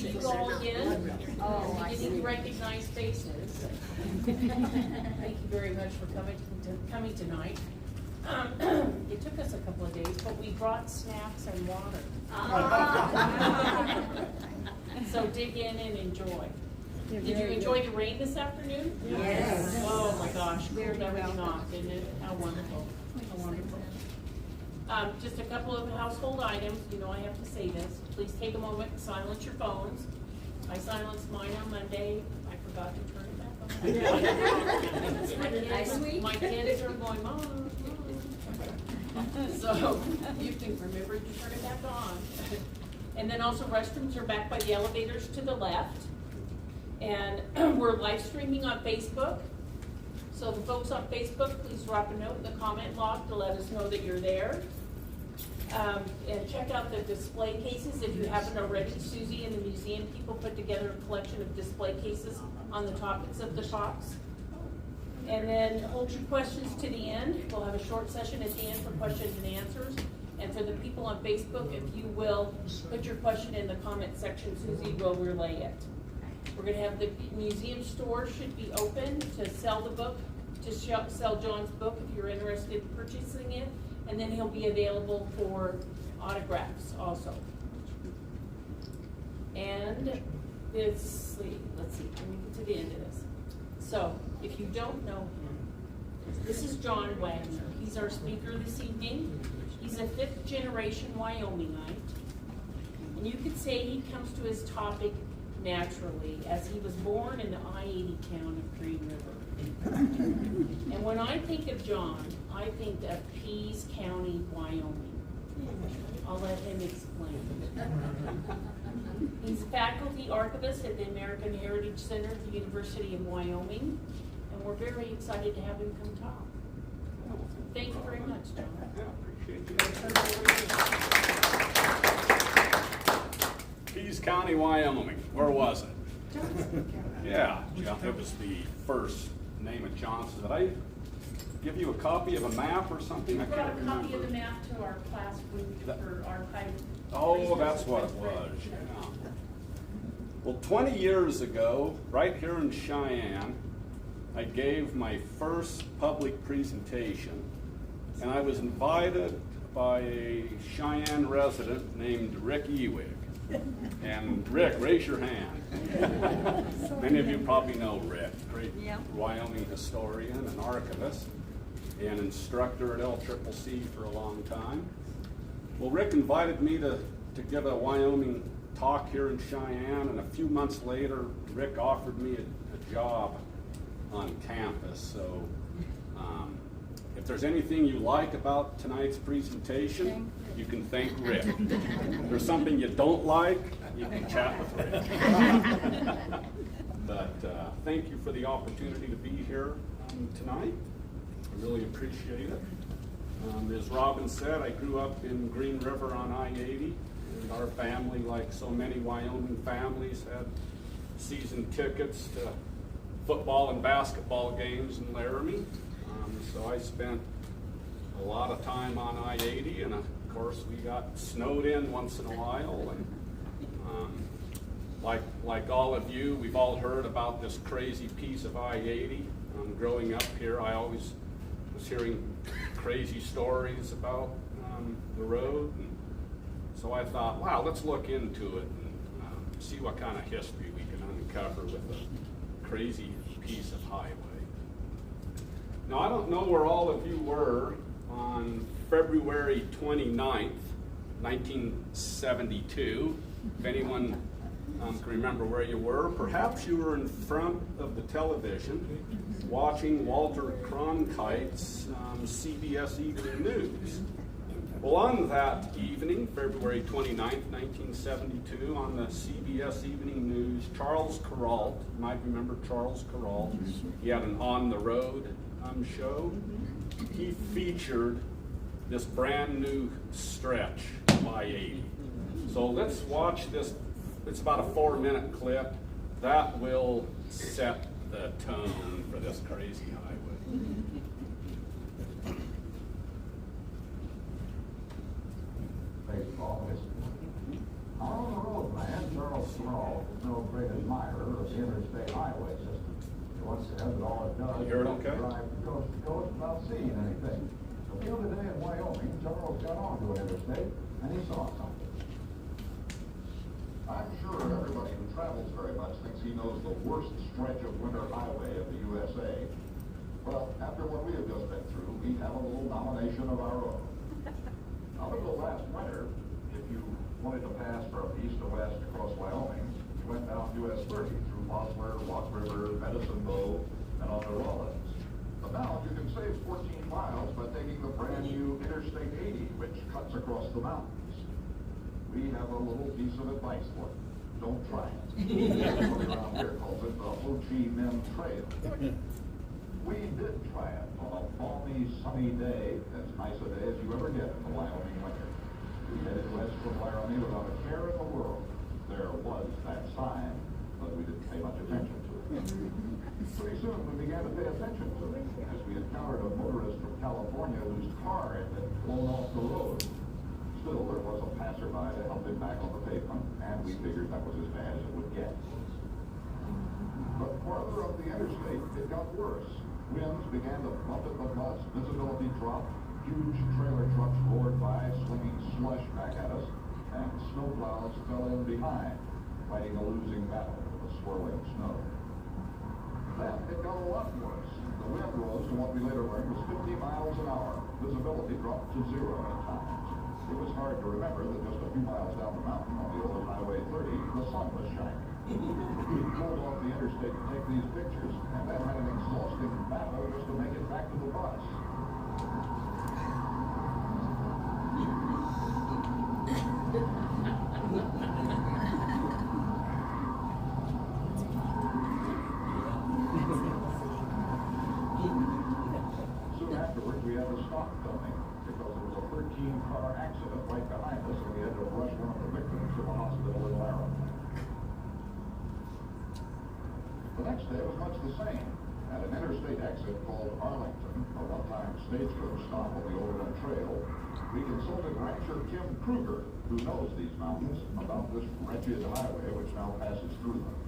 see you all again. Beginning to recognize faces. Thank you very much for coming tonight. It took us a couple of days, but we brought snacks and water. So dig in and enjoy. Did you enjoy the rain this afternoon? Yes. Oh my gosh, cooled everything off, didn't it? How wonderful. How wonderful. Just a couple of household items. You know I have to say this. Please take a moment and silence your phones. I silenced mine on Monday. I forgot to turn it back on. My kids are going, Mom. So you can remember to turn it back on. And then also restrooms are back by the elevators to the left. And we're live streaming on Facebook. So the folks on Facebook, please drop a note in the comment log to let us know that you're there. And check out the display cases if you haven't already. Susie and the museum people put together a collection of display cases on the topics of the talks. And then hold your questions to the end. We'll have a short session at the end for questions and answers. And for the people on Facebook, if you will put your question in the comment section, Susie will relay it. We're going to have the museum store should be open to sell the book, to sell John's book if you're interested in purchasing it. And then he'll be available for autographs also. And let's see, let me get to the end of this. So, if you don't know him, this is John Waggener. He's our speaker this evening. He's a 5th generation Wyomingite. And you could say he comes to his topic naturally, as he was born in the I-80 town of Green River. And when I think of John, I think of Pease County, Wyoming. I'll let him explain. He's a faculty archivist at the American Heritage Center at the University of Wyoming, and we're very excited to have him come talk. Thank you very much, John. Yeah, appreciate you. Pease County, Wyoming. Where was it? Yeah, it was the first name of Johnson. Did I give you a copy of a map or something? We brought a copy of the map to our classroom for archive. Oh, that's what it was. Yeah. Well, 20 years ago, right here in Cheyenne, I gave my first public presentation, and I was invited by a Cheyenne resident named Rick Ewig. And Rick, raise your hand. Many of you probably know Rick, great Wyoming historian and archivist, and instructor at LCCC for a long time. Well, Rick invited me to give a Wyoming talk here in Cheyenne, and a few months later, Rick offered me a job on campus. So if there's anything you like about tonight's presentation, you can thank Rick. If there's something you don't like, you can chat with Rick. But thank you for the opportunity to be here tonight. I really appreciate it. As Robin said, I grew up in Green River on I-80. And our family, like so many Wyoming families, had season tickets to football and basketball games in Laramie. So I spent a lot of time on I-80, and of course we got snowed in once in a while. And like all of you, we've all heard about this crazy piece of I-80. Growing up here, I always was hearing crazy stories about the road. And so I thought, wow, let's look into it and see what kind of history we can uncover with a crazy piece of highway. Now, I don't know where all of you were on February 29th, 1972. If anyone can remember where you were, perhaps you were in front of the television watching Walter Cronkite's CBS Evening News. Well, on that evening, February 29th, 1972, on the CBS Evening News, Charles Kuralt, you might remember Charles Kuralt, he had an On the Road show. He featured this brand new stretch of I-80. So let's watch this. It's about a 4-minute clip. That will set the tone for this crazy highway. Baseball is Now, the roadman, Charles Small, is no great admirer of the interstate highway system. He once said that all it does You hear it is okay? drive coast to coast without seeing anything. But the other day in Wyoming, Charles got onto an interstate and he saw something. I'm sure everybody who travels very much thinks he knows the worst stretch of winter highway of the USA. Well, after what we have just been through, we have a little nomination of our own. Up until last winter, if you wanted to pass from east to west across Wyoming, you went down US 30 through Boswell, Rock River, Medicine Bow, and on to Rawlins. But now you can save 14 miles by taking the brand new Interstate 80, which cuts across the mountains. We have a little piece of advice for you. Don't try it. Everybody around here calls it the Ho Chi Minh Trail. We did try it on a balmy, sunny day, as nice a day as you ever get in the Wyoming winter. We headed west from Laramie without a care in the world. There was that sign, but we didn't pay much attention to it. Pretty soon we began to pay attention to it, as we encountered a motorist from California whose car had been blown off the road. Still, there was a passerby to help him back on the pavement, and we figured that was as bad as it would get. But farther up the interstate, it got worse. Winds began to buffet the bus, visibility dropped, huge trailer trucks roared by, slinging slush back at us, and snowplows fell in behind, fighting a losing battle with the swirling snow. Then it got a lot worse. The wind rose to what we later learned was 50 miles an hour. Visibility dropped to zero at times. It was hard to remember that just a few miles down the mountain on the old Highway 30, the sun was shining. We pulled off the interstate to take these pictures, and then had an exhausting battle just to make it back to the bus. Soon afterwards, we had to stop filming because there was a 13-car accident right behind us, and we had to rush one of the victims to the hospital in Laramie. The next day was much the same. At an interstate exit called Arlington, a one-time stagecoach stop on the Overland Trail, we consulted rancher Kim Kruger, who knows these mountains, about this wretched highway which now passes through them.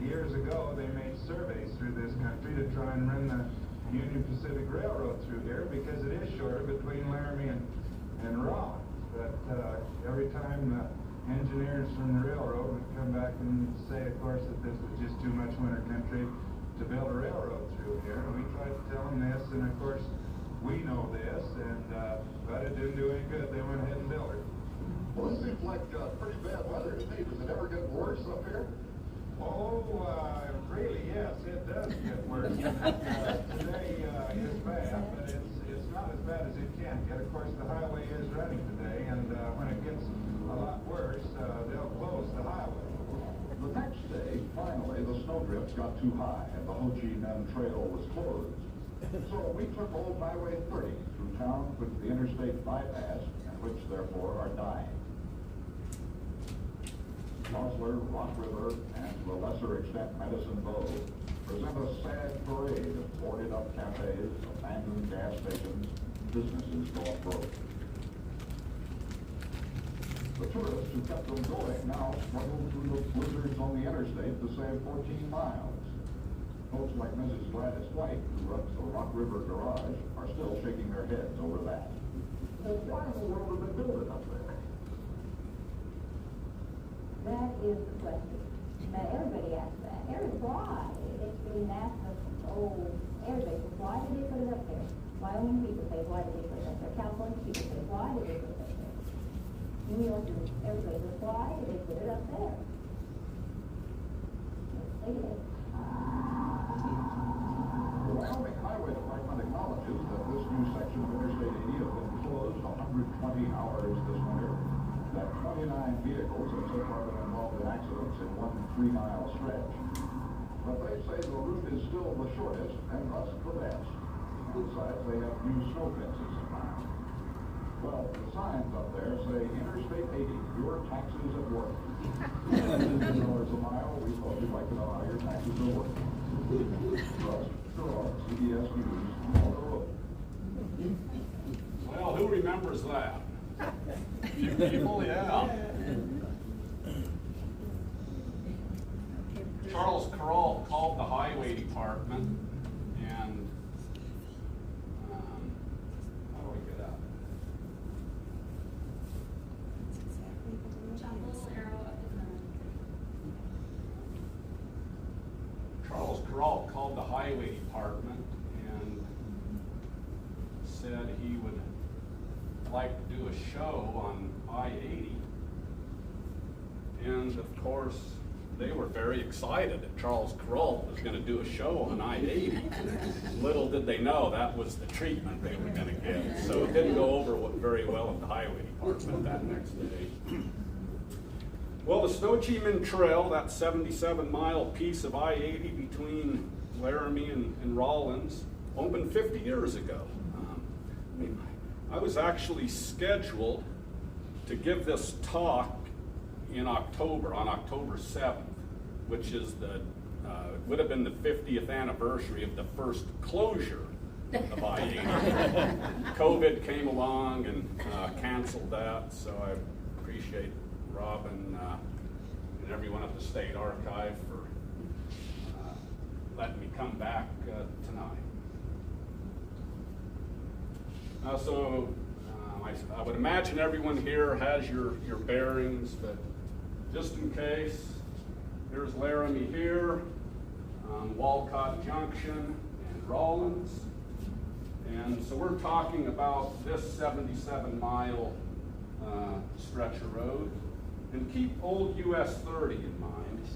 Years ago, they made surveys through this country to try and run the Union Pacific Railroad through here because it is shorter between Laramie and Rawlins. But every time engineers from the railroad would come back and say, of course, that this was just too much winter country to build a railroad through here. And we tried to tell them this, and of course, we know this, and but it didn't do any good. They went ahead and built it. Well, this seems like pretty bad weather to me. Does it ever get worse up here? Oh, really, yes, it does get worse. Today is bad, but it's not as bad as it can get. Of course, the highway is running today, and when it gets a lot worse, they'll close the highway. The next day, finally, the snowdrifts got too high, and the Ho Chi Minh Trail was closed. So we took old Highway 30 through town with the interstate bypass, and which therefore are dying. Boswell, Rock River, and to a lesser extent Medicine Bow present a sad parade of boarded up cafes, abandoned gas stations, businesses gone broke. The tourists who kept them going now struggle through the blizzards on the interstate to save 14 miles. Folks like Mrs. Gladys White, who runs the Rock River Garage, are still shaking their heads over that. Well, why in the world did they build it up there? That is the question. Now, everybody asks that. Why? It's being asked of, everybody says, why did they put it up there? Wyoming people say, why did they put it up there? California people say, why did they put it up there? New Yorkers, everybody says, why did they put it up there? They did. The Wyoming Highway Department acknowledges that this new section of Interstate 80 has been closed 120 hours this winter, that 29 vehicles have so far been involved in accidents in one 3-mile stretch. But they say the route is still the shortest and thus the best. Besides, they have new snow fences in mind. Well, the signs up there say Interstate 80, your taxes at work. $50 a mile, we thought you'd like to know how your taxes are working. Trust, draw, CBS News, on the road. Well, who remembers that? Few people, yeah. Highway Department, and how do I get out? Charles Carrault called the Highway Department and said he would like to do a show on I-80. And of course, they were very excited that Charles Carrault was going to do a show on I-80. Little did they know that was the treatment they were going to get. So it didn't go over very well at the Highway Department that next day. Well, the Minh Trail, that 77-mile piece of I-80 between Laramie and Rawlins, opened 50 years ago. I was actually scheduled to give this talk in October, on October 7th, which is would have been the 50th anniversary of the first closure of I-80. COVID came along and canceled that, so I appreciate Robin and everyone at the State Archive for letting me come back tonight. I would imagine everyone here has your bearings, but just in case, here's Laramie here, Walcott Junction and Rawlins. And so we're talking about this 77-mile stretch of road. And keep old US 30 in mind.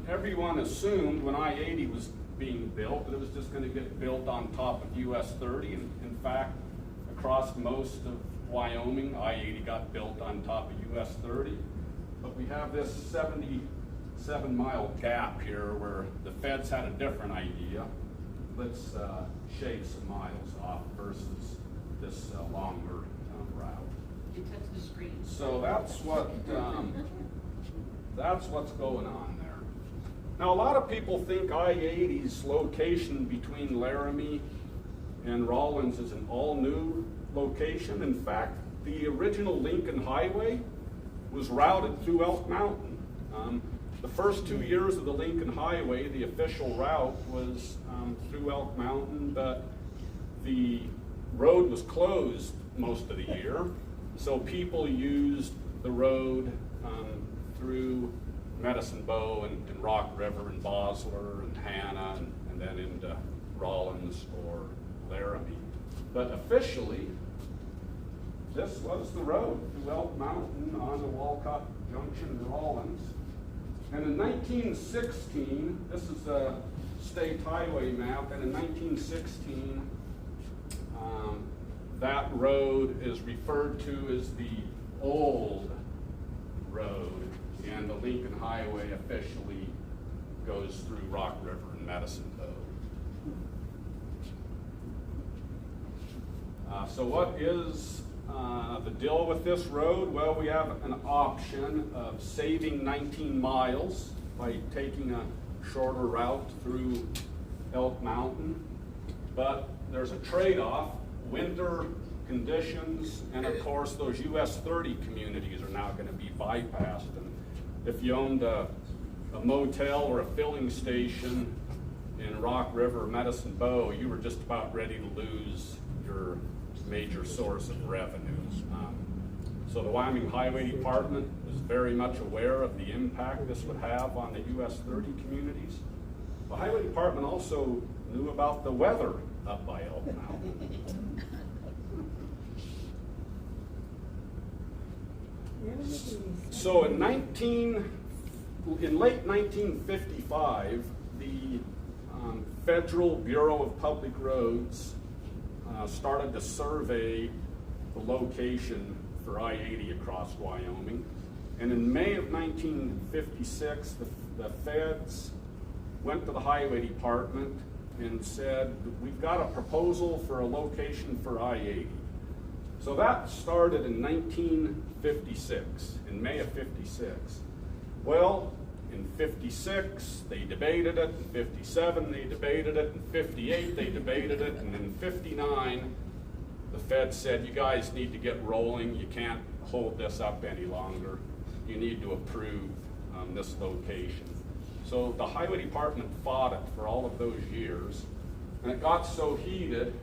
Everyone assumed when I-80 was being built that it was just going to get built on top of US 30. And in fact, across most of Wyoming, I-80 got built on top of US 30. But we have this 77-mile gap here where the feds had a different idea. Let's shave some miles off versus this longer route. You touch the screen. So that's what's going on there. Now, a lot of people think I-80's location between Laramie and Rawlins is an all-new location. In fact, the original Lincoln Highway was routed through Elk Mountain. The first 2 years of the Lincoln Highway, the official route was through Elk Mountain, but the road was closed most of the year. So people used the road through Medicine Bow and Rock River and Bosler and Hanna and then into Rawlins or Laramie. But officially, this was the road through Elk Mountain on the Walcott Junction and Rawlins. And in 1916, this is a state highway map, and in 1916, that road is referred to as the old road, and the Lincoln Highway officially goes through Rock River and Medicine Bow. So what is the deal with this road? Well, we have an option of saving 19 miles by taking a shorter route through Elk Mountain, but there's a trade-off. Winter conditions, and of course those US 30 communities are now going to be bypassed. And if you owned a motel or a filling station in Rock River or Medicine Bow, you were just about ready to lose your major source of revenues. So the Wyoming Highway Department is very much aware of the impact this would have on the US 30 communities. The Highway Department also knew about the weather up by Elk Mountain. So in late 1955, the Federal Bureau of Public Roads started to survey the location for I-80 across Wyoming. And in May of 1956, the feds went to the Highway Department and said, we've got a proposal for a location for I-80. So that started in 1956, in May of 56. Well, in 56, they debated it. In 57, they debated it. In 58, they debated it. And in 59, the Fed said, you guys need to get rolling. You can't hold this up any longer. You need to approve this location. So the highway department fought it for all of those years, and it got so heated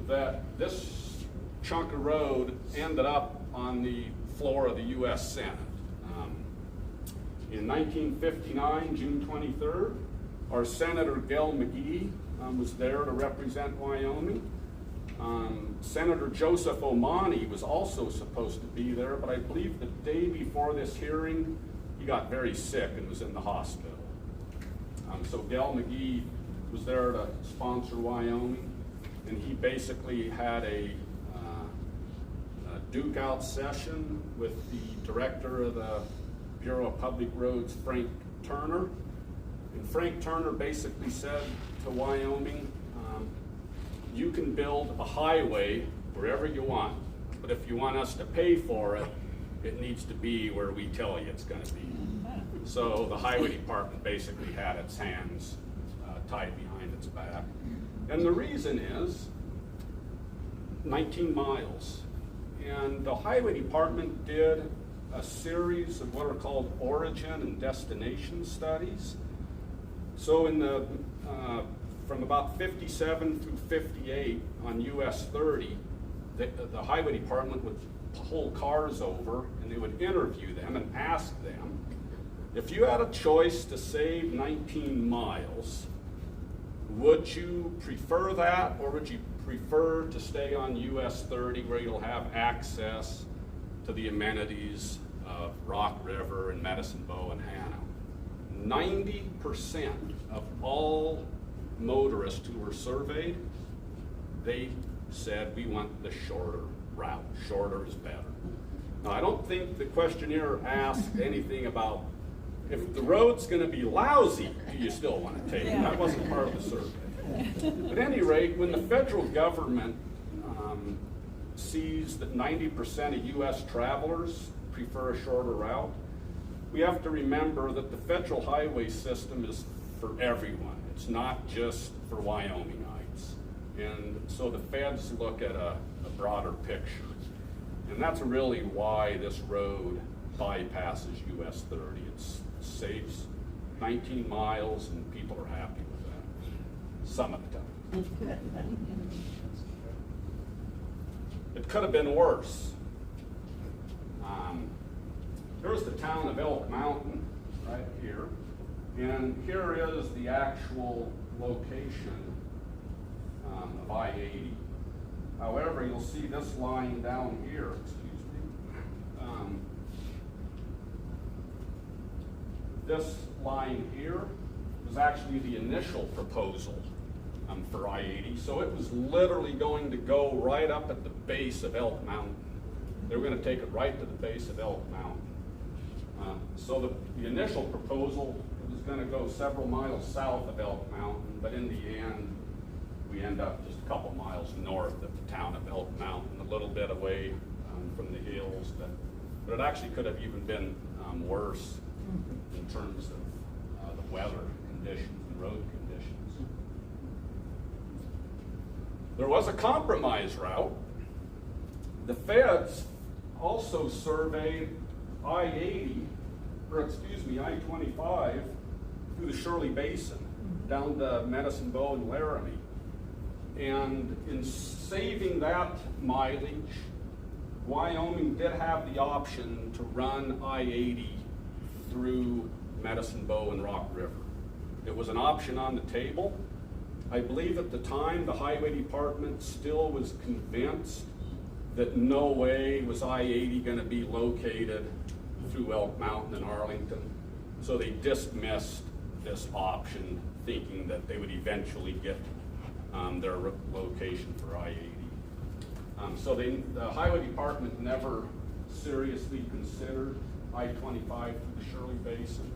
that this chunk of road ended up on the floor of the U.S. Senate. In 1959, June 23rd, our Senator Gel McGee was there to represent Wyoming. Senator Joseph Omani was also supposed to be there, but I believe the day before this hearing, he got very sick and was in the hospital. So Gel McGee was there to sponsor Wyoming, and he basically had a duke out session with the director of the Bureau of Public Roads, Frank Turner. And Frank Turner basically said to Wyoming, you can build a highway wherever you want, but if you want us to pay for it, it needs to be where we tell you it's going to be. So the highway department basically had its hands tied behind its back. And the reason is 19 miles. And the highway department did a series of what are called origin and destination studies. So in the from about 57 through 58 on US 30, the highway department would pull cars over and they would interview them and ask them, if you had a choice to save 19 miles, would you prefer that, or would you prefer to stay on US 30 where you'll have access to the amenities of Rock River and Medicine Bow and Hanna? 90% of all motorists who were surveyed, they said we want the shorter route. Shorter is better. Now, I don't think the questionnaire asked anything about if the road's going to be lousy, do you still want to take it? That wasn't part of the survey. At any rate, when the federal government sees that 90% of U.S. travelers prefer a shorter route, we have to remember that the federal highway system is for everyone. It's not just for Wyomingites. And so the feds look at a broader picture. And that's really why this road bypasses US 30. It saves 19 miles and people are happy with that, some of the time. It could have been worse. Here's the town of Elk Mountain right here. And here is the actual location of I-80. However, you'll see this line down here, excuse me. This line here was actually the initial proposal for I-80. So it was literally going to go right up at the base of Elk Mountain. They were going to take it right to the base of Elk Mountain. So the initial proposal was going to go several miles south of Elk Mountain, but in the end, we end up just a couple miles north of the town of Elk Mountain, a little bit away from the hills, but it actually could have even been worse in terms of the weather conditions and road conditions. There was a compromise route. The feds also surveyed I-80, or excuse me, I-25 through the Shirley Basin down to Medicine Bow and Laramie. And in saving that mileage, Wyoming did have the option to run I-80 through Medicine Bow and Rock River. It was an option on the table. I believe at the time the highway department still was convinced that no way was I-80 going to be located through Elk Mountain and Arlington. So they dismissed this option, thinking that they would eventually get their location for I-80. So the highway department never seriously considered I-25 through the Shirley Basin.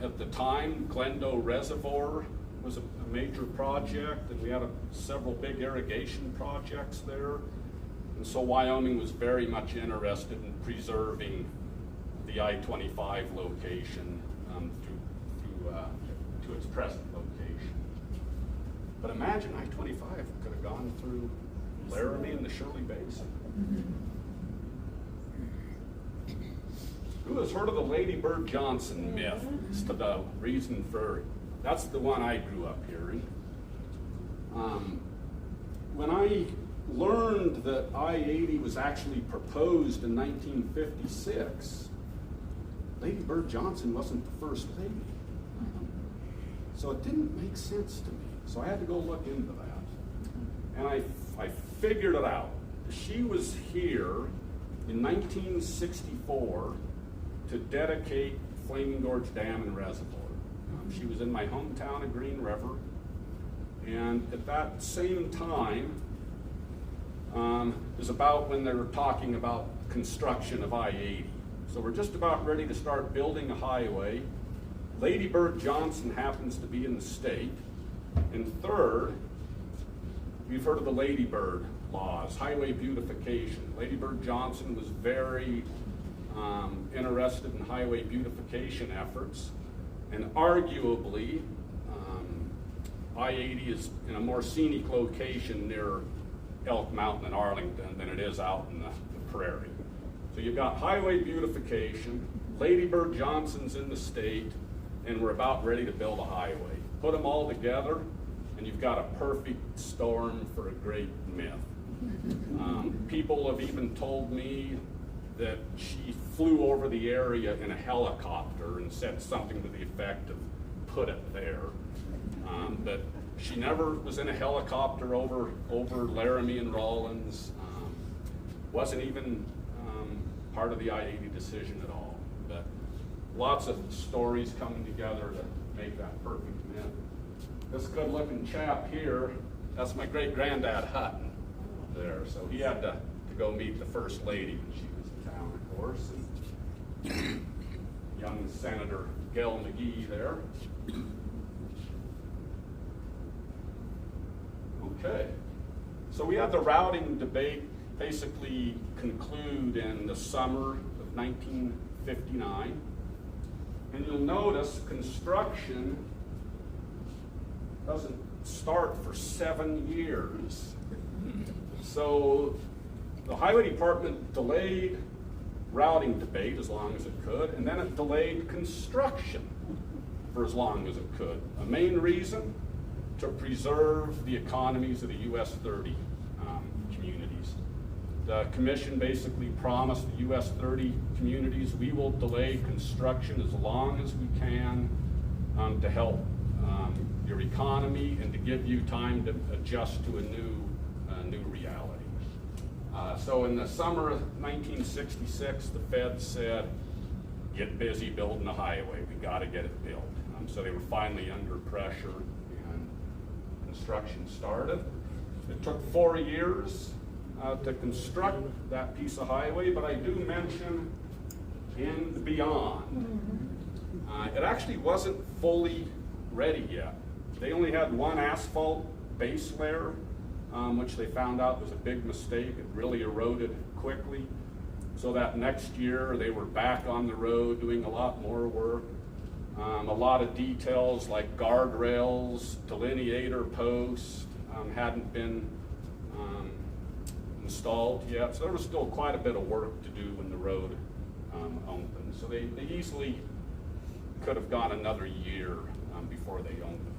At the time, Glendo Reservoir was a major project, and we had several big irrigation projects there. And so Wyoming was very much interested in preserving the I-25 location to its present location. But imagine I-25 could have gone through Laramie and the Shirley Basin. Who has heard of the Lady Bird Johnson myth? It's the reason for, that's the one I grew up hearing. When I learned that I-80 was actually proposed in 1956, Lady Bird Johnson wasn't the first lady. So it didn't make sense to me. So I had to go look into that. And I figured it out. She was here in 1964 to dedicate Flaming Gorge Dam and Reservoir. She was in my hometown of Green River. And at that same time is about when they were talking about construction of I-80. So we're just about ready to start building a highway. Lady Bird Johnson happens to be in the state. And third, we've heard of the Lady Bird laws, highway beautification. Lady Bird Johnson was very interested in highway beautification efforts. And arguably, I-80 is in a more scenic location near Elk Mountain in Arlington than it is out in the prairie. So you've got highway beautification, Lady Bird Johnson's in the state, and we're about ready to build a highway. Put them all together, and you've got a perfect storm for a great myth. People have even told me that she flew over the area in a helicopter and said something to the effect of, put it there. But she never was in a helicopter over Laramie and Rawlins. Wasn't even part of the I-80 decision at all. But lots of stories coming together to make that perfect myth. This good-looking chap here, that's my great-granddad Hutton there. So he had to go meet the First Lady when she was in town, of course. And young Senator Gail McGee there. Okay, so we had the routing debate basically conclude in the summer of 1959. And you'll notice construction doesn't start for 7 years. So the Highway Department delayed routing debate as long as it could, and then it delayed construction for as long as it could. A main reason, to preserve the economies of the US 30 communities. The commission basically promised the US 30 communities, we will delay construction as long as we can to help your economy and to give you time to adjust to a new reality. So in the summer of 1966, the feds said, get busy building a highway, we gotta get it built. So they were finally under pressure and construction started. It took 4 years to construct that piece of highway, but I do mention in the beyond. It actually wasn't fully ready yet. They only had one asphalt base layer, which they found out was a big mistake. It really eroded quickly. So that next year they were back on the road doing a lot more work. A lot of details like guardrails, delineator posts hadn't been installed yet. So there was still quite a bit of work to do when the road opened. So they easily could have gone another year before they opened it.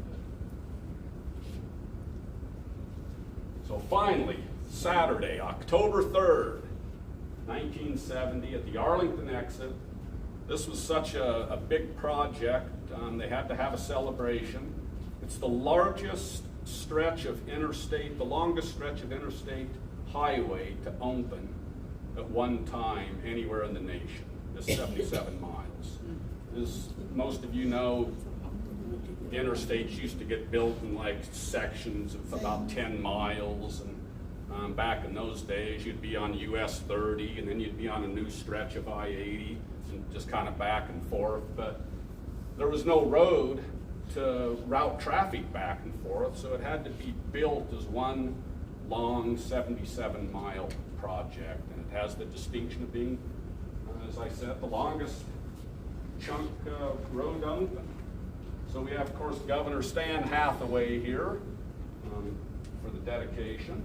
So finally, Saturday, October 3rd, 1970, at the Arlington exit. This was such a big project, they had to have a celebration. It's the largest stretch of interstate, the longest stretch of interstate highway to open at one time anywhere in the nation. It's 77 miles. As most of you know, the interstates used to get built in like sections of about 10 miles. And back in those days, you'd be on US 30 and then you'd be on a new stretch of I-80 and just kind of back and forth. But there was no road to route traffic back and forth, so it had to be built as one long 77-mile project. And it has the distinction of being, as I said, the longest chunk road open. So we have, of course, Governor Stan Hathaway here for the dedication.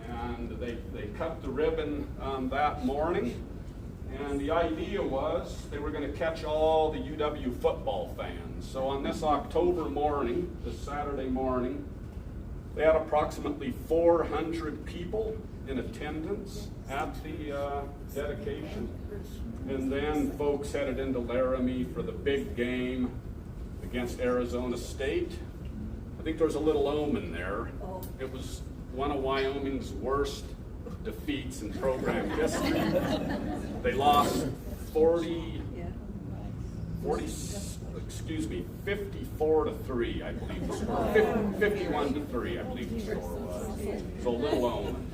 And they cut the ribbon that morning. And the idea was they were going to catch all the UW football fans. So on this October morning, this Saturday morning, they had approximately 400 people in attendance at the dedication. And then folks headed into Laramie for the big game against Arizona State. I think there was a little omen there. It was one of Wyoming's worst defeats in program history. They lost 54-3, I believe the score. 51-3, I believe the score was. So a little omen.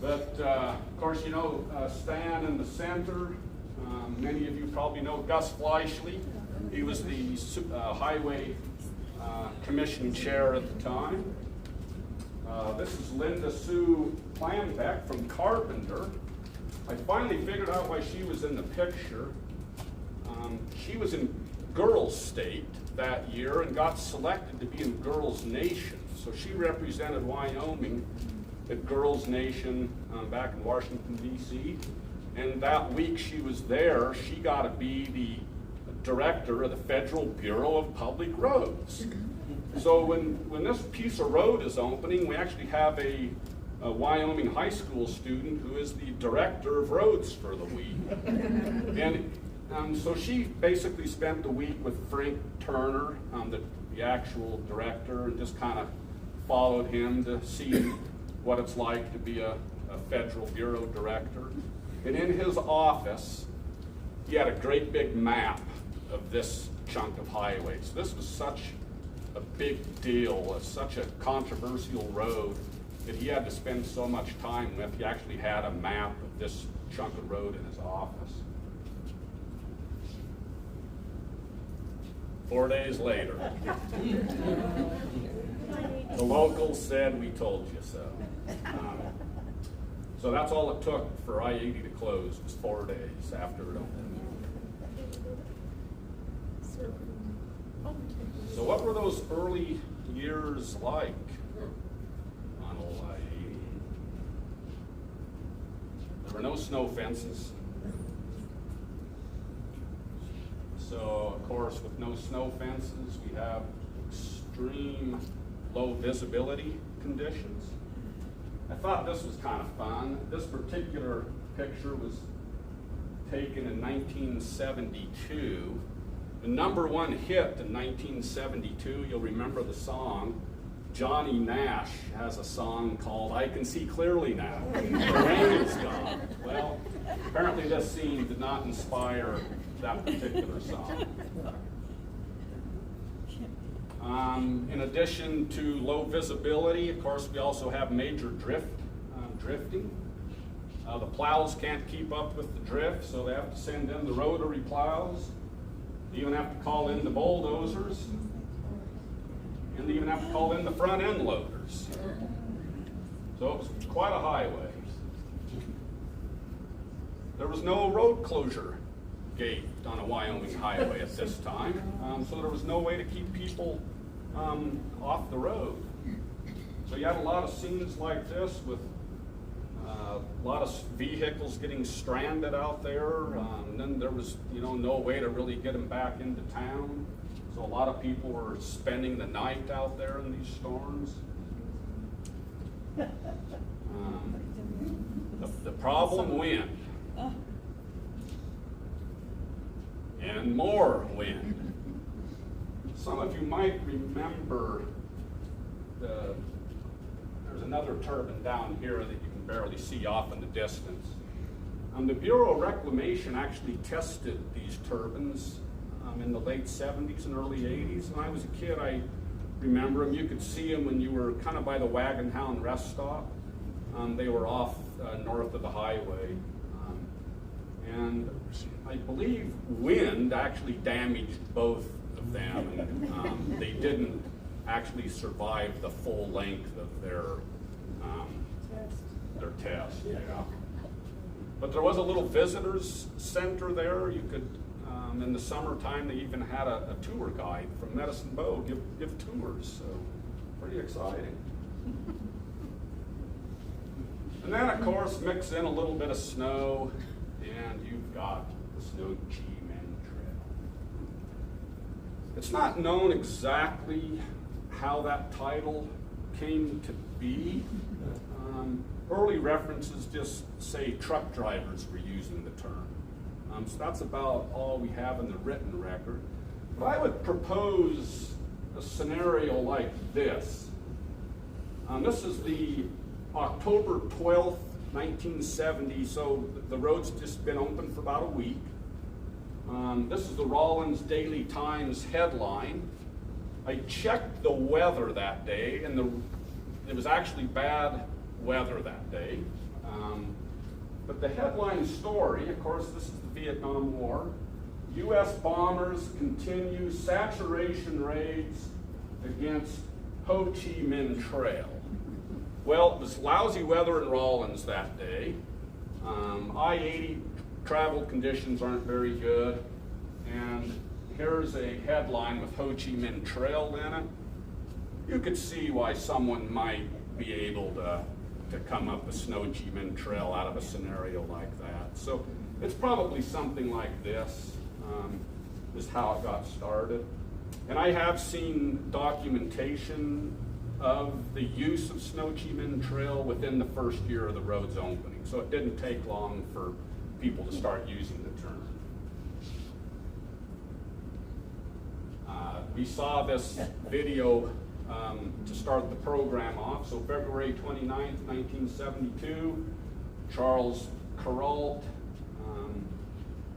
But of course, you know, Stan in the center. Many of you probably know Gus Fleischle. He was the highway commission chair at the time. This is Linda Sue Planbeck from Carpenter. I finally figured out why she was in the picture. She was in Girls State that year and got selected to be in Girls Nation. So she represented Wyoming at Girls Nation back in Washington, D.C. And that week she was there, she got to be the director of the Federal Bureau of Public Roads. So when this piece of road is opening, we actually have a Wyoming high school student who is the director of roads for the week. And so she basically spent the week with Frank Turner, the actual director, and just kind of followed him to see what it's like to be a Federal Bureau director. And in his office, he had a great big map of this chunk of highways. This was such a big deal, such a controversial road that he had to spend so much time with. He actually had a map of this chunk of road in his office. 4 days later, the locals said, "We told you so." So that's all it took for I-80 to close, was 4 days after it opened. So what were those early years like on old I-80? There were no snow fences. So, of course, with no snow fences, we have extreme low visibility conditions. I thought this was kind of fun. This particular picture was taken in 1972. The #1 hit in 1972, you'll remember the song. Johnny Nash has a song called "I Can See Clearly Now." The rain is gone. Well, apparently this scene did not inspire that particular song. In addition to low visibility, of course, we also have major drifting. The plows can't keep up with the drift, so they have to send in the rotary plows. They even have to call in the bulldozers, and they even have to call in the front end loaders. So it was quite a highway. There was no road closure gate on a Wyoming highway at this time, so there was no way to keep people off the road. So you had a lot of scenes like this with a lot of vehicles getting stranded out there, and then there was, no way to really get them back into town. So a lot of people were spending the night out there in these storms. The problem, wind. And more wind. Some of you might remember there's another turbine down here that you can barely see off in the distance. The Bureau of Reclamation actually tested these turbines in the late 70s and early 80s. When I was a kid, I remember them. You could see them when you were kind of by the Wagon Hound rest stop. They were off north of the highway. And I believe wind actually damaged both of them. And, they didn't actually survive the full length of their test. Yeah. But there was a little visitors center there. You could, in the summertime, they even had a tour guide from Medicine Bow give tours. So pretty exciting. And then, of course, mix in a little bit of snow. and you've got the Snoqualmie Trail. It's not known exactly how that title came to be. Early references just say truck drivers were using the term. So that's about all we have in the written record. But I would propose a scenario like this. This is the October 12th, 1970, so the road's just been open for about a week. This is the Rawlins Daily Times headline. I checked the weather that day, and it was actually bad weather that day. But the headline story, of course, this is the Vietnam War. U.S. bombers continue saturation raids against Ho Chi Minh Trail. Well, it was lousy weather in Rawlins that day. I-80 travel conditions aren't very good. And here's a headline with Ho Chi Minh Trail in it. You could see why someone might be able to come up the Ho Chi Minh Trail out of a scenario like that. So it's probably something like this, is how it got started. And I have seen documentation of the use of Ho Chi Minh Trail within the first year of the road's opening. So it didn't take long for people to start using the term. We saw this video to start the program off. So February 29th, 1972, Charles Kuralt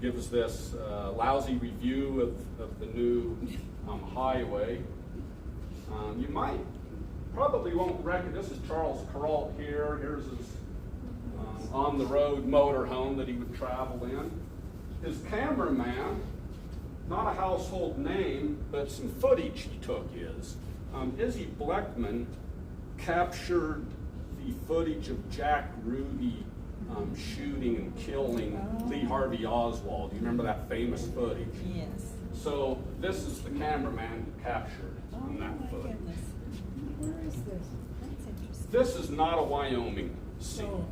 gives this lousy review of the new highway. You probably won't recognize, this is Charles Kuralt here. Here's his on-the-road motorhome that he would travel in. His cameraman, not a household name, but some footage he took is. Izzy Bleckman captured the footage of Jack Ruby shooting and killing Lee Harvey Oswald. You remember that famous footage? Yes. So this is the cameraman who captured on that my footage. goodness. Where is this? That's interesting. This is not a Wyoming scene.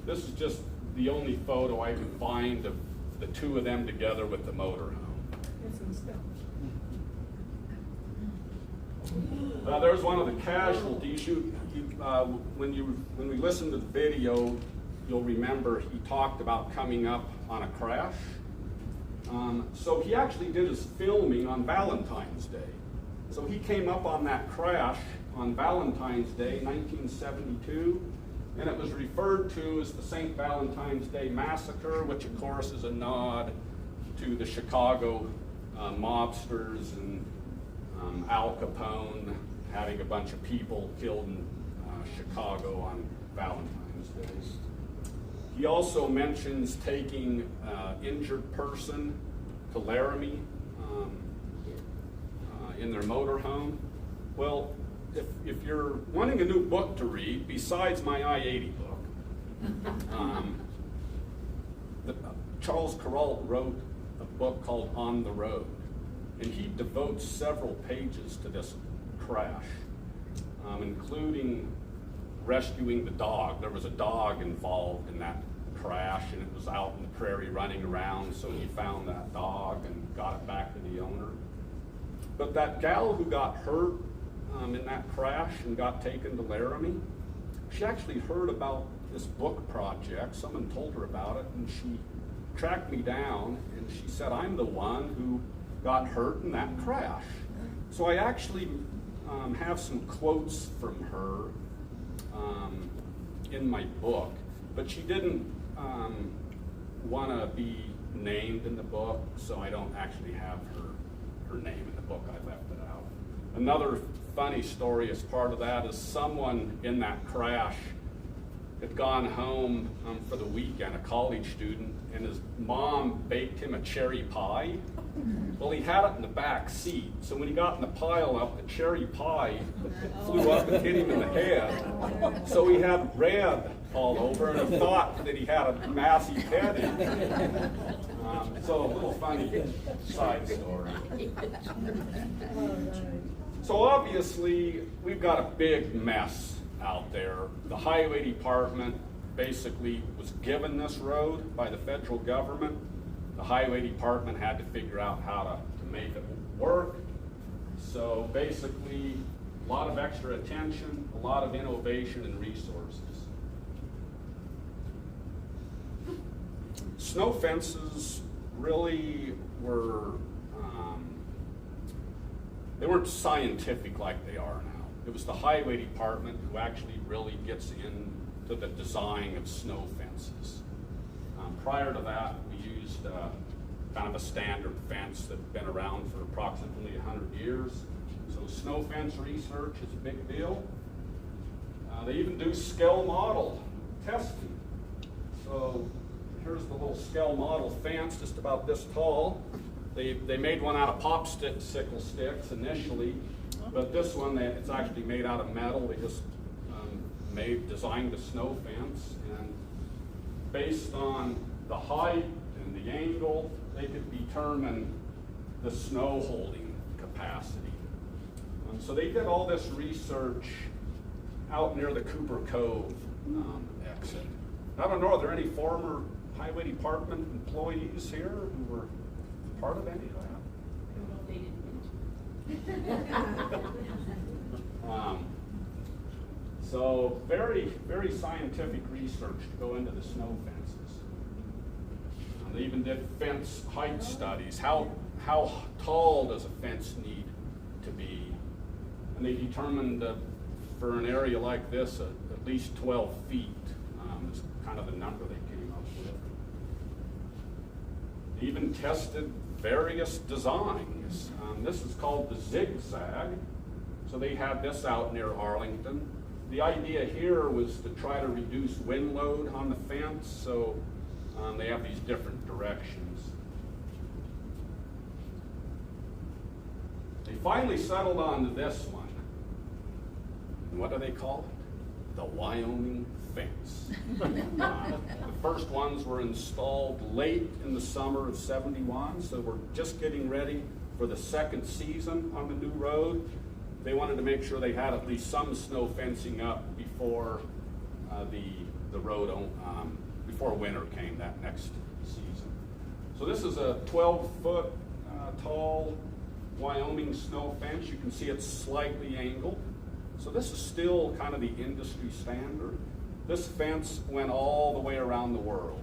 This is just the only photo I could find of the two of them together with the motorhome. There's one of the casualties. When we listen to the video, you'll remember he talked about coming up on a crash. So he actually did his filming on Valentine's Day. So he came up on that crash on Valentine's Day, 1972, and it was referred to as the St. Valentine's Day Massacre, which of course is a nod to the Chicago mobsters and Al Capone having a bunch of people killed in Chicago on Valentine's Day. He also mentions taking injured person to Laramie in their motorhome. Well, if you're wanting a new book to read, besides my I-80 book, Charles Kuralt wrote a book called On the Road, and he devotes several pages to this crash, including rescuing the dog. There was a dog involved in that crash, and it was out in the prairie running around, so he found that dog and got it back to the owner. But that gal who got hurt in that crash and got taken to Laramie, she actually heard about this book project. Someone told her about it, and she tracked me down, and she said, I'm the one who got hurt in that crash. So I actually have some quotes from her in my book, but she didn't want to be named in the book, so I don't actually have her name in the book. I left it out. Another funny story as part of that is someone in that crash had gone home for the weekend, a college student, and his mom baked him a cherry pie. Well, he had it in the back seat, so when he got in the pile up, the cherry pie flew up and hit him in the head. So he had red all over, and he thought that he had a massive head injury. So a little funny side story. So obviously, we've got a big mess out there. The highway department basically was given this road by the federal government. The highway department had to figure out how to make it work. So basically, a lot of extra attention, a lot of innovation and resources. Snow fences really were, they weren't scientific like they are now. It was the highway department who actually really gets into the design of snow fences. Prior to that, we used kind of a standard fence that's been around for approximately 100 years. So snow fence research is a big deal. They even do scale model testing. So here's the little scale model fence, just about this tall. They made one out of popsicle sticks initially, but this one, it's actually made out of metal. They just designed a snow fence, and based on the height and the angle, they could determine the snow holding capacity. So they did all this research out near the Cooper Cove exit. I don't know, are there any former highway department employees here who were part of any of that? I don't know if they didn't mention. So very, very scientific research to go into the snow fences. They even did fence height studies. How tall does a fence need to be? And they determined for an area like this, at least 12 feet is kind of the number they came up with. They even tested various designs. This is called the zigzag. So they had this out near Arlington. The idea here was to try to reduce wind load on the fence, so they have these different directions. They finally settled on this one. And what do they call it? The Wyoming fence. The first ones were installed late in the summer of '71, so we're just getting ready for the second season on the new road. They wanted to make sure they had at least some snow fencing up before the road, before winter came that next season. So this is a 12-foot tall Wyoming snow fence. You can see it's slightly angled. So this is still kind of the industry standard. This fence went all the way around the world.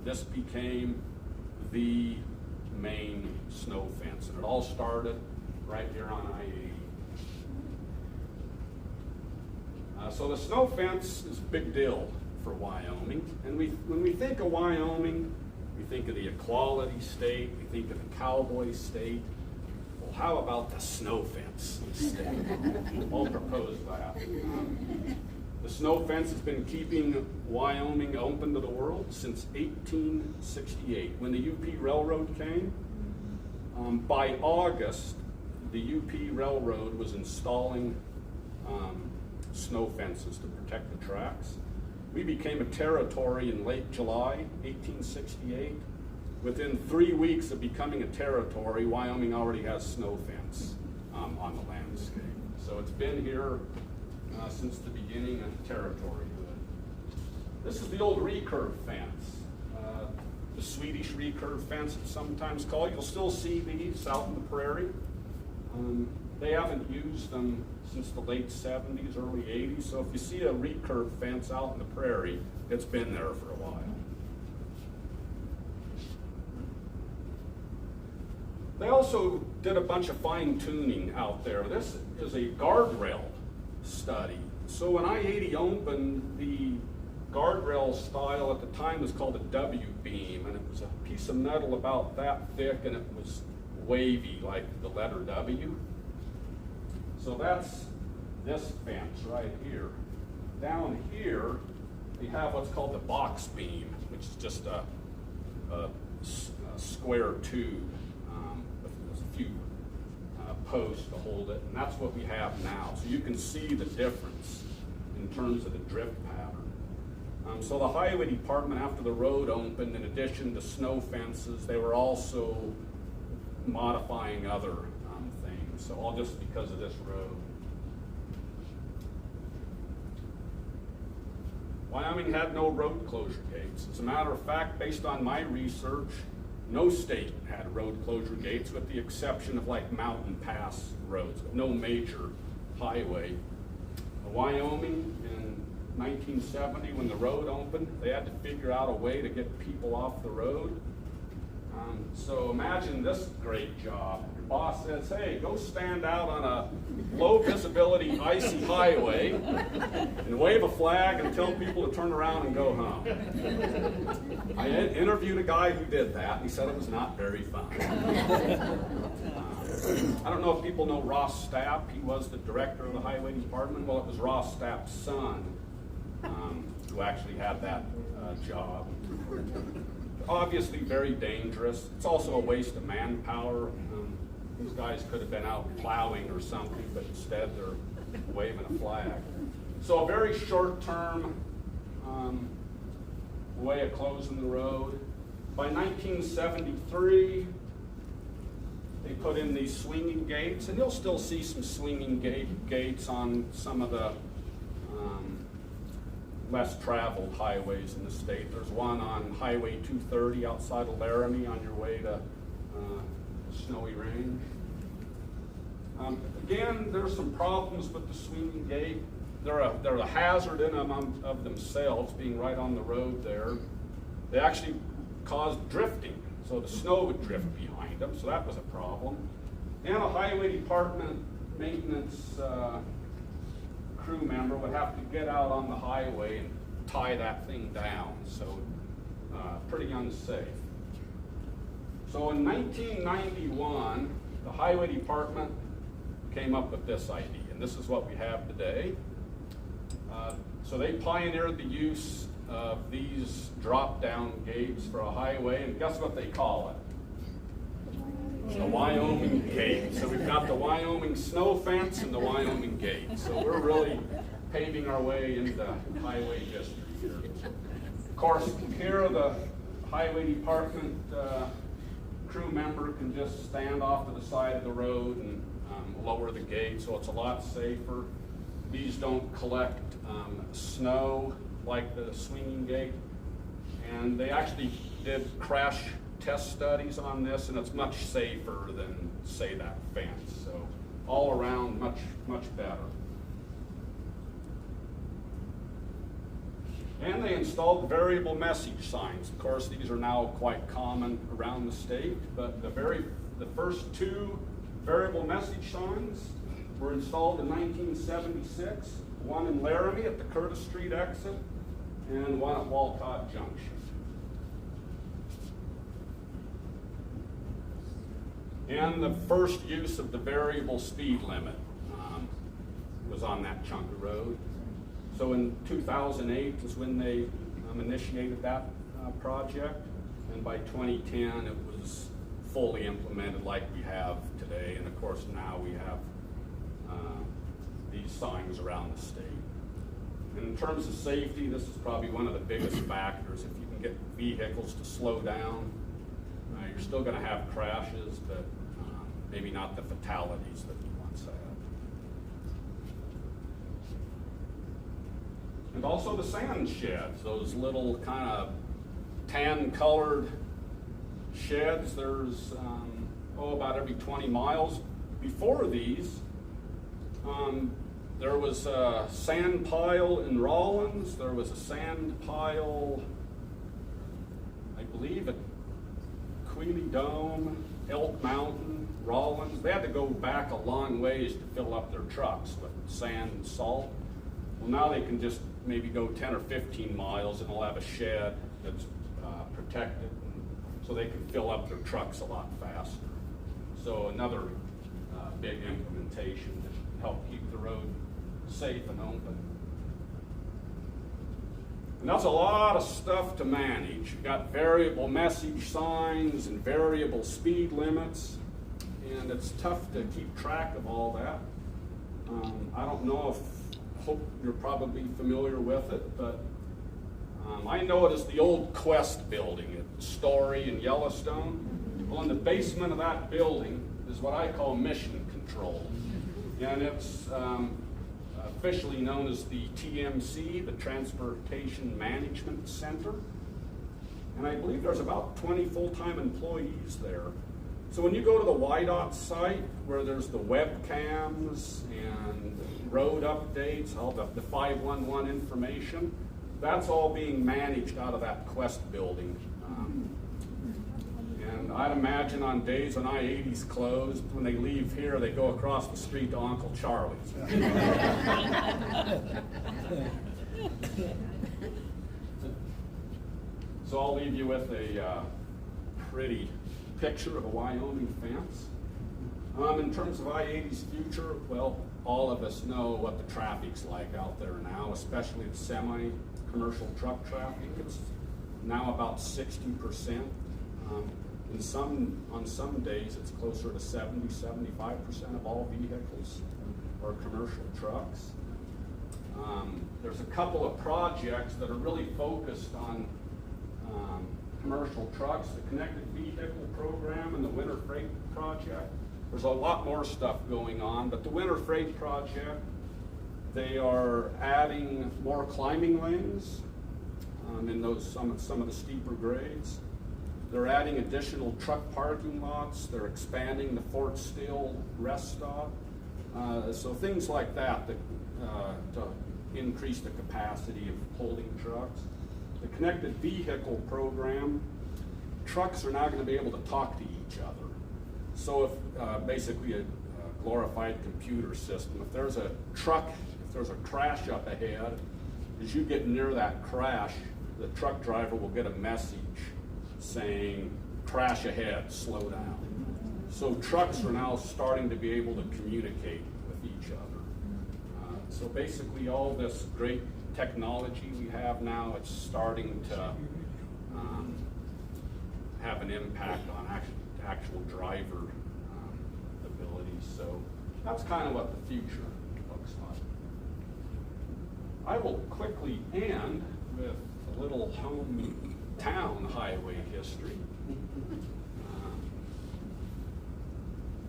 This became the main snow fence, and it all started right here on I-80. So the snow fence is a big deal for Wyoming. And when we think of Wyoming, we think of the equality state, we think of the cowboy state. Well, how about the snow fence state? I'll propose that. The snow fence has been keeping Wyoming open to the world since 1868, when the UP Railroad came. By August, the UP Railroad was installing snow fences to protect the tracks. We became a territory in late July 1868. Within 3 weeks of becoming a territory, Wyoming already has snow fence on the landscape. So it's been here since the beginning of territoryhood. This is the old recurve fence, the Swedish recurve fence it's sometimes called. You'll still see these out in the prairie. They haven't used them since the late 70s, early 80s, so if you see a recurve fence out in the prairie, it's been there for a while. They also did a bunch of fine tuning out there. This is a guardrail study. So when I-80 opened, the guardrail style at the time was called a W-beam, and it was a piece of metal about that thick, and it was wavy like the letter W. So that's this fence right here. Down here, we have what's called the box beam, which is just a square tube with a few posts to hold it, and that's what we have now. So you can see the difference in terms of the drift pattern. So the highway department, after the road opened, in addition to snow fences, they were also modifying other things, so all just because of this road. Wyoming had no road closure gates. As a matter of fact, based on my research, no state had road closure gates with the exception of like mountain pass roads, but no major highway. Wyoming in 1970, when the road opened, they had to figure out a way to get people off the road. So imagine this great job. Your boss says, hey, go stand out on a low visibility icy highway and wave a flag and tell people to turn around and go home. I interviewed a guy who did that, and he said it was not very fun. I don't know if people know Ross Stapp. He was the director of the highway department. Well, it was Ross Stapp's son who actually had that job. Obviously very dangerous. It's also a waste of manpower. These guys could have been out plowing or something, but instead they're waving a flag. So a very short-term way of closing the road. By 1973, they put in these swinging gates, and you'll still see some swinging gates on some of the less traveled highways in the state. There's one on Highway 230 outside of Laramie on your way to Snowy Range. Again, there's some problems with the swinging gate. They're a hazard in them of themselves, being right on the road there. They actually caused drifting, so the snow would drift behind them, so that was a problem. And a highway department maintenance crew member would have to get out on the highway and tie that thing down, so pretty unsafe. So in 1991, the highway department came up with this idea, and this is what we have today. So they pioneered the use of these drop-down gates for a highway, and guess what they call it? The Wyoming gate. So we've got the Wyoming snow fence and the Wyoming gate. So we're really paving our way into the highway district here. Of course, here the highway department crew member can just stand off to the side of the road and lower the gate, so it's a lot safer. These don't collect snow like the swinging gate. And they actually did crash test studies on this, and it's much safer than, say, that fence. So all around, much, much better. And they installed variable message signs. Of course, these are now quite common around the state, but the first two variable message signs were installed in 1976, one in Laramie at the Curtis Street exit, and one at Walcott Junction. And the first use of the variable speed limit was on that chunk of road. So in 2008 is when they initiated that project, and by 2010 it was fully implemented like we have today, and of course now we have these signs around the state. And in terms of safety, this is probably one of the biggest factors. If you can get vehicles to slow down, you're still going to have crashes, but maybe not the fatalities that we once had. And also the sand sheds, those little kind of tan-colored sheds. There's, about every 20 miles. Before these, there was a sand pile in Rawlins. There was a sand pile, I believe, at Queely Dome, Elk Mountain, Rawlins. They had to go back a long ways to fill up their trucks with sand and salt. Well, now they can just maybe go 10 or 15 miles and they'll have a shed that's protected, so they can fill up their trucks a lot faster. So another big implementation to help keep the road safe and open. And that's a lot of stuff to manage. You've got variable message signs and variable speed limits, and it's tough to keep track of all that. I don't know hope you're probably familiar with it, but I know it as the old Quest building at Story in Yellowstone. Well, in the basement of that building is what I call mission control. And it's officially known as the TMC, the Transportation Management Center. And I believe there's about 20 full-time employees there. So when you go to the YDOT site, where there's the webcams and road updates, all the 511 information, that's all being managed out of that Quest building. And I'd imagine on days when I-80's closed, when they leave here, they go across the street to Uncle Charlie's. So I'll leave you with a pretty picture of a Wyoming fence. In terms of I-80's future, well, all of us know what the traffic's like out there now, especially the semi-commercial truck traffic. It's now about 60%. On some days, it's closer to 70-75% of all vehicles are commercial trucks. There's a couple of projects that are really focused on commercial trucks, the Connected Vehicle Program and the Winter Freight Project. There's a lot more stuff going on, but the Winter Freight Project, they are adding more climbing lanes in those some of the steeper grades. They're adding additional truck parking lots. They're expanding the Fort Steele rest stop. So things like that to increase the capacity of holding trucks. The Connected Vehicle Program, trucks are now going to be able to talk to each other. So if basically a glorified computer system, if there's a crash up ahead, as you get near that crash, the truck driver will get a message saying, crash ahead, slow down. So trucks are now starting to be able to communicate with each other. So basically all this great technology we have now, it's starting to have an impact on actual driver abilities. So that's kind of what the future looks like. I will quickly end with a little hometown highway history.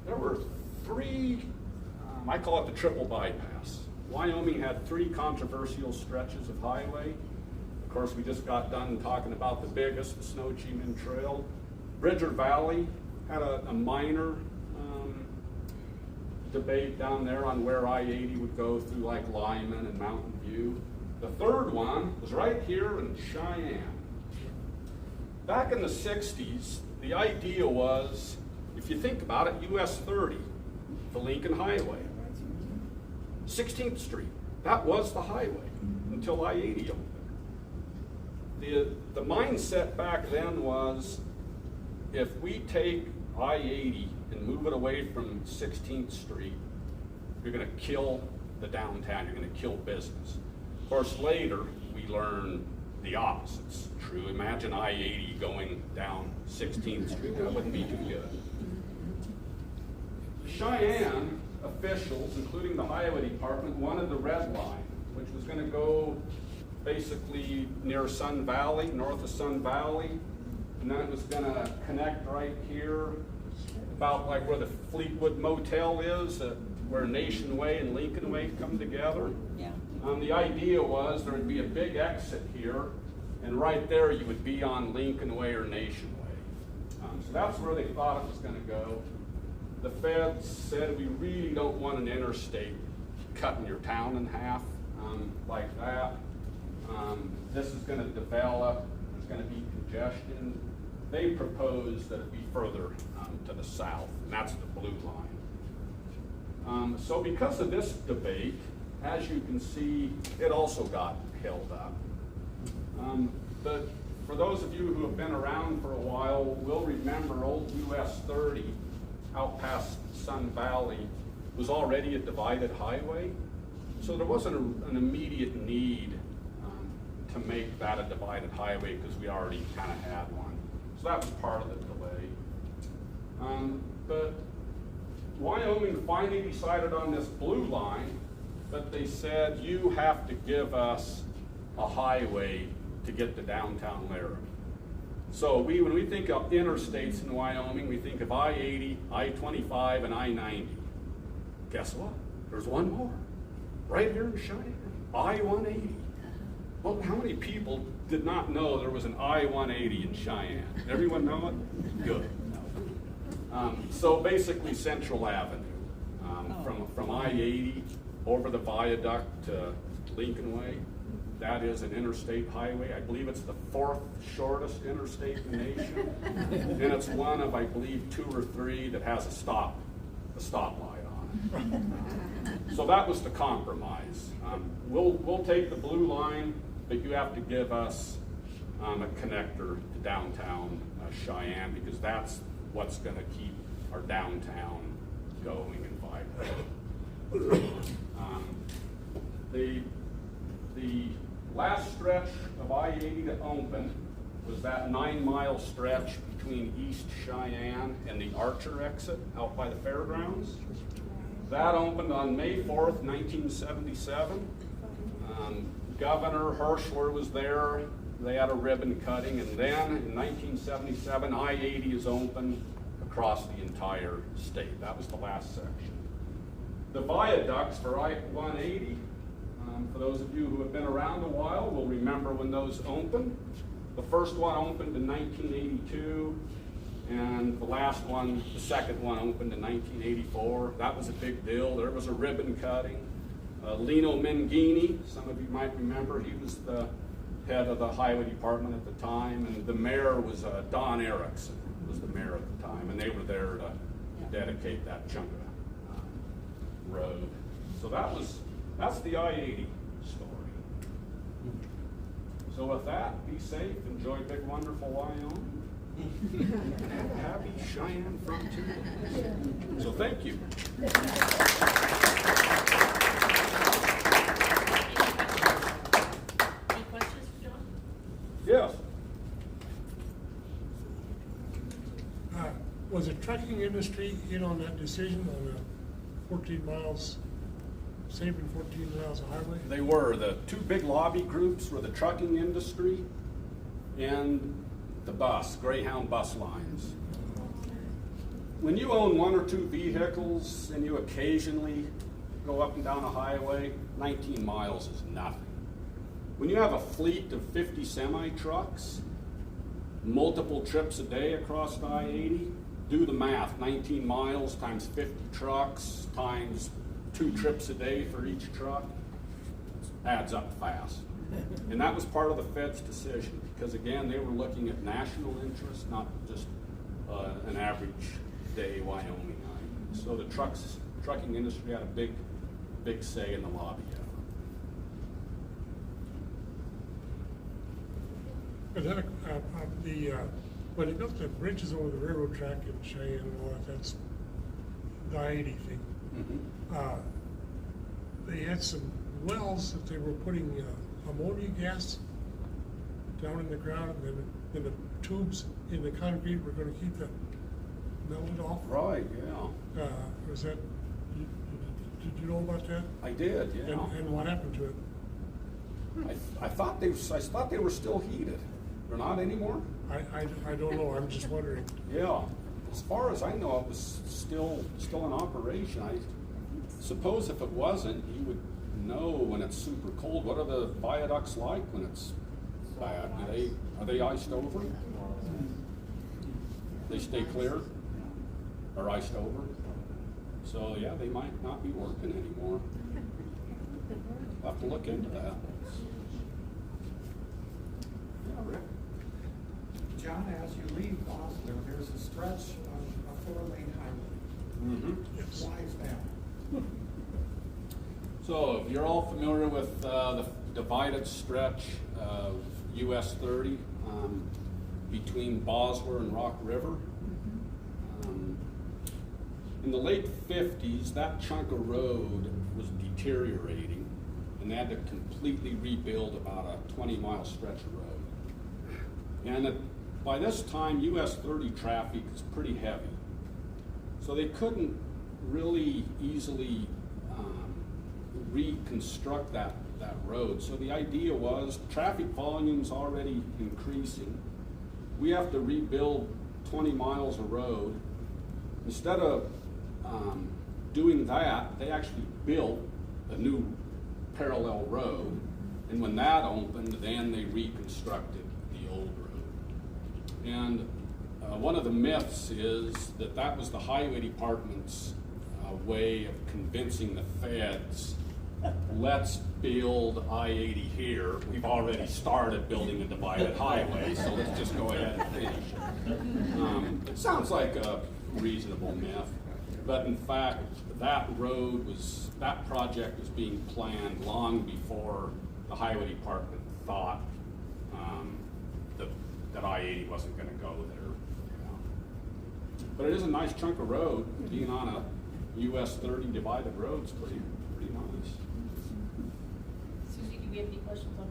There were three, I call it the triple bypass. Wyoming had three controversial stretches of highway. Of course, we just got done talking about the biggest, the Snoqualmie Trail. Bridger Valley had a minor debate down there on where I-80 would go through like Lyman and Mountain View. The third one was right here in Cheyenne. Back in the 60s, the idea was, if you think about it, US 30, the Lincoln Highway, 16th Street, that was the highway until I-80 opened. The mindset back then was, if we take I-80 and move it away from 16th Street, you're going to kill the downtown, you're going to kill business. Of course, later we learned the opposite's true. Imagine I-80 going down 16th Street, that wouldn't be too good. Cheyenne officials, including the highway department, wanted the red line, which was going to go basically near Sun Valley, north of Sun Valley, and then it was going to connect right here, about like where the Fleetwood Motel is, where Nation Way and Lincoln Way come together. Yeah. The idea was there would be a big exit here, and right there you would be on Lincoln Way or Nation Way. So that's where they thought it was going to go. The feds said, we really don't want an interstate cutting your town in half like that. This is going to develop, there's going to be congestion. They proposed that it be further to the south, and that's the blue line. So because of this debate, as you can see, it also got held up. But for those of you who have been around for a while will remember old US 30 out past Sun Valley was already a divided highway. So there wasn't an immediate need to make that a divided highway because we already kind of had one. So that was part of the delay. But Wyoming finally decided on this blue line, but they said, you have to give us a highway to get to downtown Laramie. So when we think of interstates in Wyoming, we think of I-80, I-25, and I-90. Guess what? There's one more. right here in Cheyenne, I-180. Well, how many people did not know there was an I-180 in Cheyenne? Everyone know it? Good. So basically Central Avenue, from I-80 over the viaduct to Lincoln Way. That is an interstate highway. I believe it's the 4th shortest interstate in the nation. And it's one of, I believe, 2 or 3 that has a stoplight on it. So that was the compromise. We'll take the blue line, but you have to give us a connector to downtown Cheyenne, because that's what's going to keep our downtown going and vibrant. The last stretch of I-80 to open was that 9-mile stretch between East Cheyenne and the Archer exit out by the fairgrounds. That opened on May 4th, 1977. Governor Hirschler was there. They had a ribbon cutting, and then in 1977, I-80 is open across the entire state. That was the last section. The viaducts for I-180, for those of you who have been around a while, will remember when those opened. The first one opened in 1982, and the last one, the second one, opened in 1984. That was a big deal. There was a ribbon cutting. Lino Mengini, some of you might remember, he was the head of the highway department at the time, and the mayor was Don Erickson, was the mayor at the time, and they were there to dedicate that chunk of road. So that's the I-80 story. So with that, be safe, enjoy big, wonderful Wyoming. Happy Cheyenne Frontier. So thank you. Any questions for John? Yes. Was the trucking industry in on that decision on 14 miles, saving 14 miles of highway? They were. The 2 big lobby groups were the trucking industry and the Greyhound bus lines. When you own 1 or 2 vehicles and you occasionally go up and down a highway, 19 miles is nothing. When you have a fleet of 50 semi-trucks, multiple trips a day across the I-80, do the math, 19 miles times 50 trucks times 2 trips a day for each truck, adds up fast. And that was part of the Fed's decision, because again, they were looking at national interest, not just an average day Wyoming item. So the trucking industry had a big say in the lobby effort. But when they built the bridges over the railroad track in Cheyenne and all that, that's the I-80 thing. Mm-hmm. They had some wells that they were putting ammonia gas down in the ground, and then the tubes in the concrete were going to keep that melted off. Right, yeah. Was that? Did you know about that? I did, yeah. And what happened to it? I thought they were still heated. They're not anymore? I don't know. I'm just wondering. Yeah. As far as I know, it was still in operation. I suppose if it wasn't, you would know when it's super cold. What are the viaducts like when it's bad? Are they iced over? They stay clear? Or iced over? So yeah, they might not be working anymore. I'll have to look into that. Yeah, Rick. John, as you leave Bosler, there's a stretch of a 4-lane highway. Mm-hmm. Why is that? So if you're all familiar with the divided stretch of US 30 between Bosler and Rock River, in the late 50s, that chunk of road was deteriorating, and they had to completely rebuild about a 20-mile stretch of road. And by this time, US 30 traffic is pretty heavy. So they couldn't really easily reconstruct that road. So the idea was, traffic volume's already increasing. We have to rebuild 20 miles of road. Instead of doing that, they actually built a new parallel road. And when that opened, then they reconstructed the old road. And one of the myths is that that was the highway department's way of convincing the feds, let's build I-80 here. We've already started building a divided highway, so let's just go ahead and finish it. It sounds like a reasonable myth, but in fact, that project was being planned long before the highway department thought that I-80 wasn't going to go there. But it is a nice chunk of road. Being on a US 30 divided road's pretty nice. Susie, do we have any questions on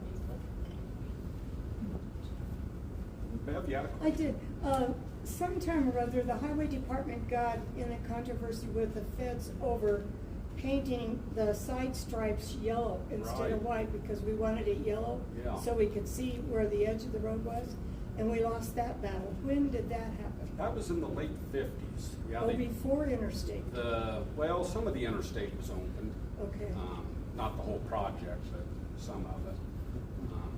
Facebook? Bev, you had a I question? did. Sometime or other, the highway department got in a controversy with the feds over painting the side stripes yellow instead of Right. white, because we wanted it yellow, Yeah. so we could see where the edge of the road was, and we lost that battle. When did that happen? That was in the late 50s. Yeah, Oh, before interstate. well, some of the interstate was opened. Okay. Not the whole project, but some of it.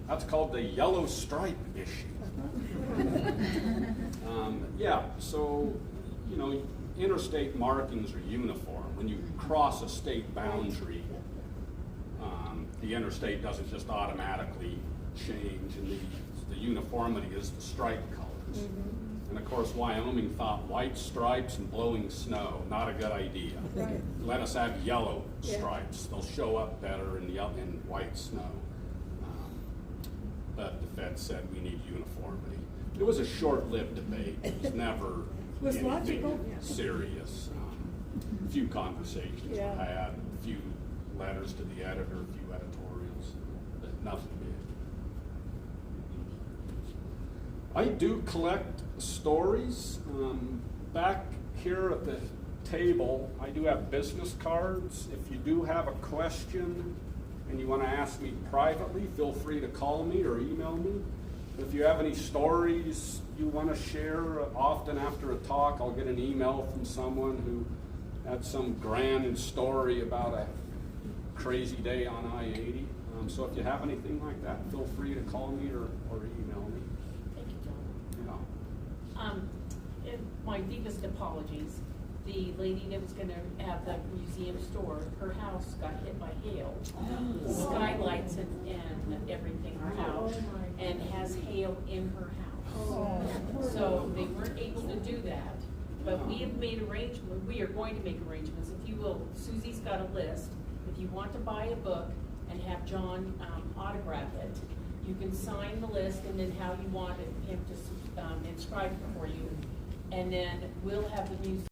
That's called the yellow stripe issue. Yeah, so, interstate markings are uniform. When you cross a state boundary, the interstate doesn't just automatically change, and the uniformity is the stripe colors. Mm-hmm. And of course, Wyoming thought white stripes and blowing snow, not a good idea. Right. Let us have yellow Yeah. stripes. They'll show up better in white snow. But the Fed said we need uniformity. It was a short-lived debate. It was never Was anything logical. serious. A few conversations Yeah. were had, a few letters to the editor, a few editorials, but nothing big. I do collect stories. Back here at the table, I do have business cards. If you do have a question and you want to ask me privately, feel free to call me or email me. If you have any stories you want to share, often after a talk, I'll get an email from someone who had some grand story about a crazy day on I-80. So if you have anything like that, feel free to call me or email me. Thank you, John. Yeah. My deepest apologies. The lady that was gonna have the museum store, her house got hit by hail. Skylights and everything, her house, and has hail in her house. So they weren't able to do that, but we have made arrangements, we are going to make arrangements, if you will. Susie's got a list. If you want to buy a book and have John autograph it, you can sign the list and then how you want him to inscribe it for you. And then we'll have the museum